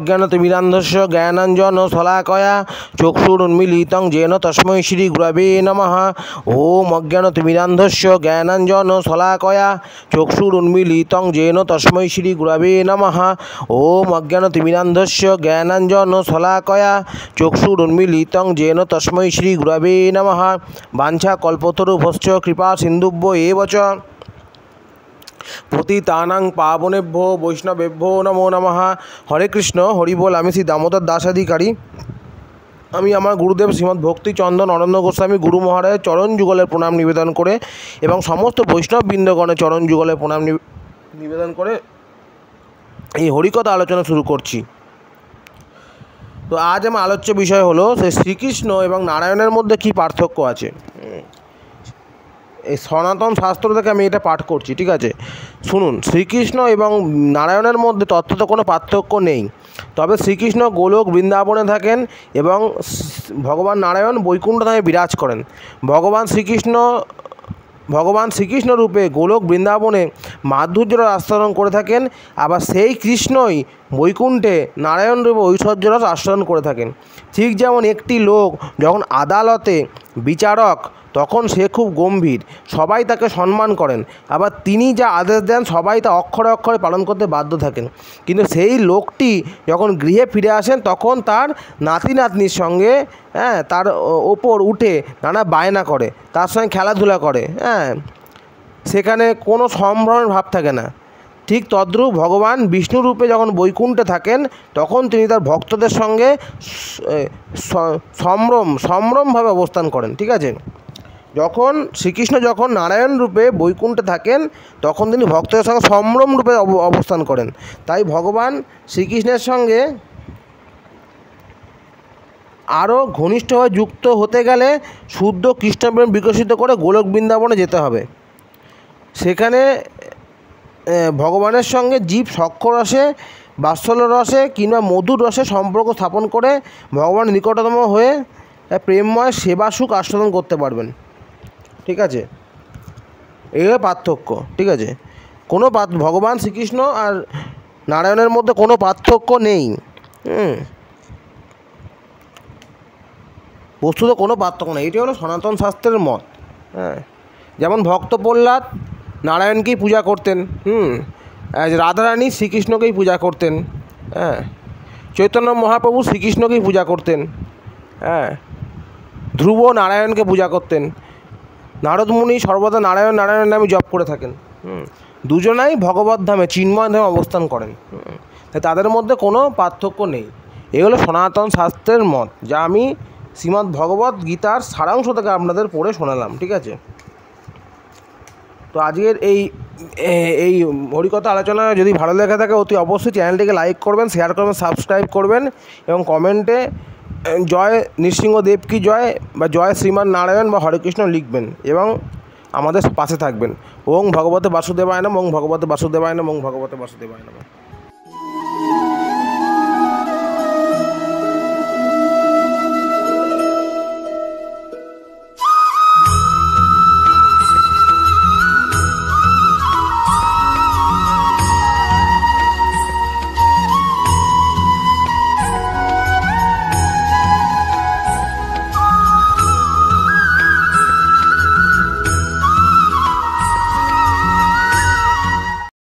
অজ্ঞানতিমিরান্ধস্য জ্ঞানাঞ্জনশলাকয়া চক্ষুরুন্মীলিतं येन তস্मै শ্রীগুরবে নমঃ। ওম অজ্ঞানতিমিরান্ধস্য জ্ঞানাঞ্জনশলাকয়া চক্ষুরুন্মীলিतं येन তস্मै শ্রীগুরবে নমঃ। ওম অজ্ঞানতিমিরান্ধস্য জ্ঞানাঞ্জনশলাকয়া চক্ষুরুন্মীলিतं येन তস্मै শ্রীগুরবে নমঃ। বাঞ্ছাকল্পতরুভ্যশ্চ কৃপা সিন্ধুভ্য এব চ পতিতানাং পাবনেভ্যো বৈষ্ণবেভ্যো নমো নমঃ। হরে কৃষ্ণ, হরি বল। আমি শ্রী দামোদর দাসাধিকারী। আমি আমার গুরুদেব শ্রীমদ্ ভক্তিচন্দন অরণ্য গোস্বামী গুরু মহারাজের চরণ যুগলের প্রণাম নিবেদন করে এবং সমস্ত বৈষ্ণব বৃন্দগণের চরণ যুগলের প্রণাম নিবেদন করে এই হরিকথা আলোচনা শুরু করছি। তো আজ আমার আলোচ্য বিষয় হলো সে শ্রীকৃষ্ণ এবং নারায়ণের মধ্যে কী পার্থক্য আছে। এই সনাতন শাস্ত্র থেকে আমি এটা পাঠ করছি, ঠিক আছে? শুনুন, শ্রীকৃষ্ণ এবং নারায়ণের মধ্যে তত্ত্বত কোনো পার্থক্য নেই। তবে শ্রীকৃষ্ণ গোলক বৃন্দাবনে থাকেন এবং ভগবান নারায়ণ বৈকুণ্ঠ ধামে বিরাজ করেন। ভগবান শ্রীকৃষ্ণ রূপে গোলক বৃন্দাবনে মাধুর্যরস আস্বাদন করে থাকেন, আবার সেই কৃষ্ণই বৈকুণ্ঠে নারায়ণ রূপে ঐশ্বর্যরস আস্বাদন করে থাকেন। ঠিক যেমন একটি লোক যখন আদালতে বিচারক, তখন সে খুব গম্ভীর, সবাই তাকে সম্মান করেন, আবার তিনি যা আদেশ দেন সবাই তা অক্ষরে অক্ষরে পালন করতে বাধ্য থাকেন। কিন্তু সেই লোকটি যখন গৃহে ফিরে আসেন তখন তার নাতি নাতনির সঙ্গে তার ওপর উঠে নানা বায়না করে, তার সঙ্গে খেলাধুলা করে, সেখানে কোনো সম্ভ্রমের ভাব থাকে না। ঠিক তদ্রূপ ভগবান বিষ্ণু রূপে যখন বৈকুণ্ঠে থাকেন তখন তিনি তার ভক্তদের সঙ্গে সম্ভ্রমভাবে অবস্থান করেন, ঠিক আছে? যখন শ্রীকৃষ্ণ যখন নারায়ণ রূপে বৈকুণ্ঠে থাকেন তখন তিনি ভক্তদের সঙ্গে সম্ভ্রম রূপে অবস্থান করেন। তাই ভগবান শ্রীকৃষ্ণের সঙ্গে আরও ঘনিষ্ঠভাবে যুক্ত হতে গেলে শুদ্ধ কৃষ্ণপ্রেম বিকশিত করে গোলক বৃন্দাবনে যেতে হবে। সেখানে ভগবানের সঙ্গে জীব সখ্যরসে, বাৎসল্য রসে কিংবা মধুর রসে সম্পর্ক স্থাপন করে ভগবানের নিকটতম হয়ে প্রেমময় সেবা সুখ আস্বাদন করতে পারবেন, ঠিক আছে? এই হলো পার্থক্য, ঠিক আছে? কোনো ভগবান শ্রীকৃষ্ণ আর নারায়ণের মধ্যে কোনো পার্থক্য নেই। বস্তুত কোনো পার্থক্য নেই। এটি হলো সনাতন শাস্ত্রের মত। যেমন ভক্ত প্রহ্লাদ নারায়ণকেই পূজা করতেন, রাধারানী শ্রীকৃষ্ণকেই পূজা করতেন, চৈতন্য মহাপ্রভু শ্রীকৃষ্ণকেই পূজা করতেন, ধ্রুব নারায়ণকে পূজা করতেন, নারদ মুনি সর্বদা নারায়ণ নারায়ণ নামে জপ করে থাকেন। দুজনাই ভগবত ধামে চিন্ময় ধামে অবস্থান করেন। তাই তাদের মধ্যে কোনো পার্থক্য নেই। এই হলো সনাতন শাস্ত্রের মত, যা আমি শ্রীমদ্ ভগবত গীতার সারাংশ থেকে আপনাদের পড়ে শোনালাম, ঠিক আছে? তো আজকের এই হরিকথা আলোচনা যদি ভালো লেগে থাকে অতি অবশ্যই চ্যানেলটিকে লাইক করবেন, শেয়ার করবেন, সাবস্ক্রাইব করবেন এবং কমেন্টে জয় নৃসিংহদেব কি জয় বা জয় শ্রীমান নারায়ণ বা হরে কৃষ্ণ লিখবেন এবং আমাদের পাশে থাকবেন। ওং ভগবতে বাসুদেবায় নমঃ, ওং ভগবতে বাসুদেবায় নমঃ, ওং ভগবতে বাসুদেবায় নমঃ।